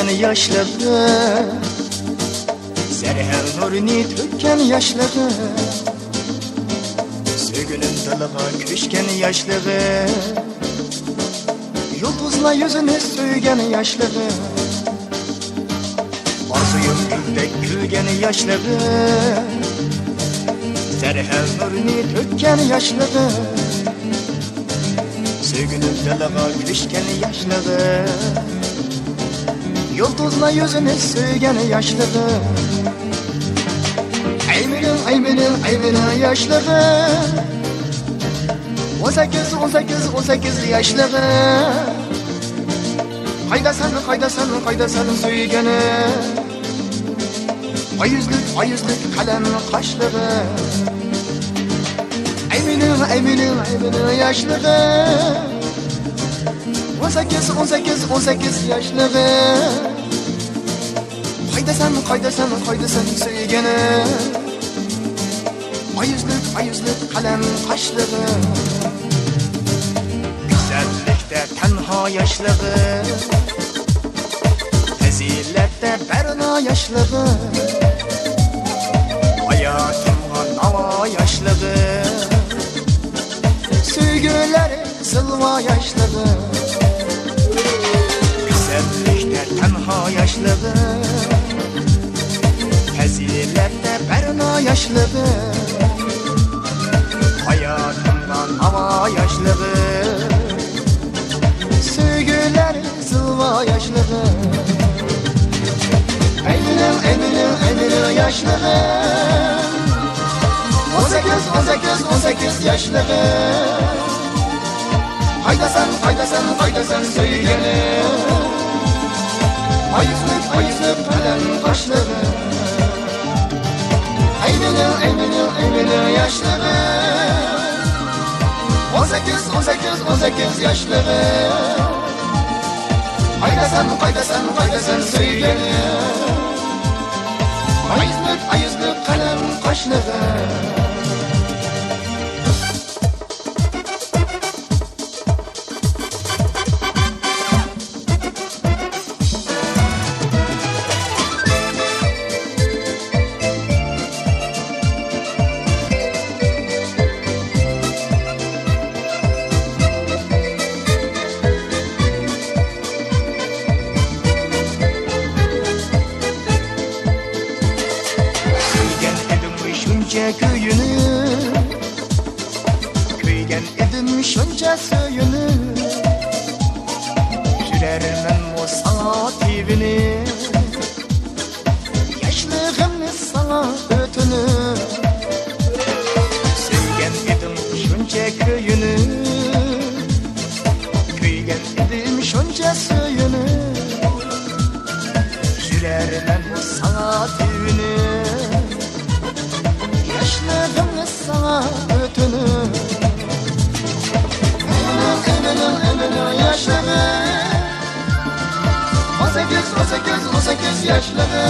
süygen yaşları, zerhel nurini tökken yaşları, sögünün dılığa köşken yaşları, yıldızla yüzünü süygen yaşları, arzuyum güldek gülgen yaşları, zerhel nurini tökken yaşları, sögünün dılığa köşken yaşları, yıldızla yüzünü süygen yaşları. Aymenin yaşları, 18 yaşları. Hayda sen süygeni, ay yüzlük kalem kaşları. Aymenin yaşları, 18 yaşları. Hayda sen süygeni, ay yüzlük kalem kaşları. Güzellikte tenha yaşları, fezilette berna yaşları, hayatımın hava yaşları, süygüleri sılva yaşları. Güzellikte tenha yaşları, fezilette berna yaşları, hayatımdan hava yaşları, süygüler sıva yaşları. Aymenin yaşları, 18 yaşları. Hayda sen süygeni, ay yüzlük kalem kaşları. Aymenin yaşları, 18 yaşları. Hayda sen süygeni, ay yüzlük kalem kaşları. Köygen edim şunca söyünü, sürermen o sana tivini, yaşlığımı sana ötünü. Söygen edim şunca köyünü, köygen edim şunca söyünü, sürermen o sana tivini, yaşlığımı sana ötünü. Aymenin yaşları, 18 yaşları.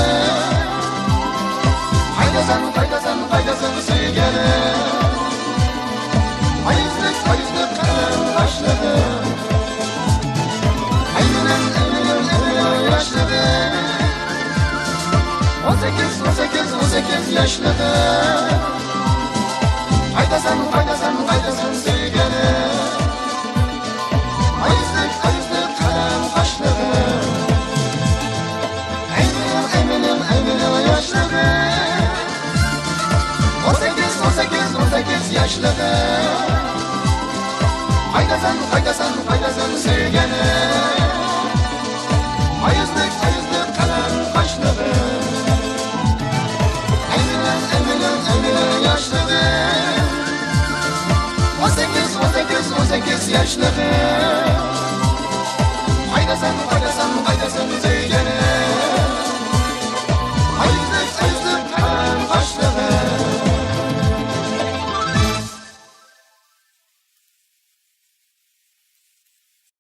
Hayda sen süygeni, ay yüzlük kalem kaşları. Aymenin yaşları, 18 yaşları. Hayda sen süygeni, ay yüzlük kalem kaşları. Aymenin yaşları, 18 yaşları. Hayda sen süygeni, ay yüzlük kalem kaşları. Aymenin yaşları, 18 yaşları.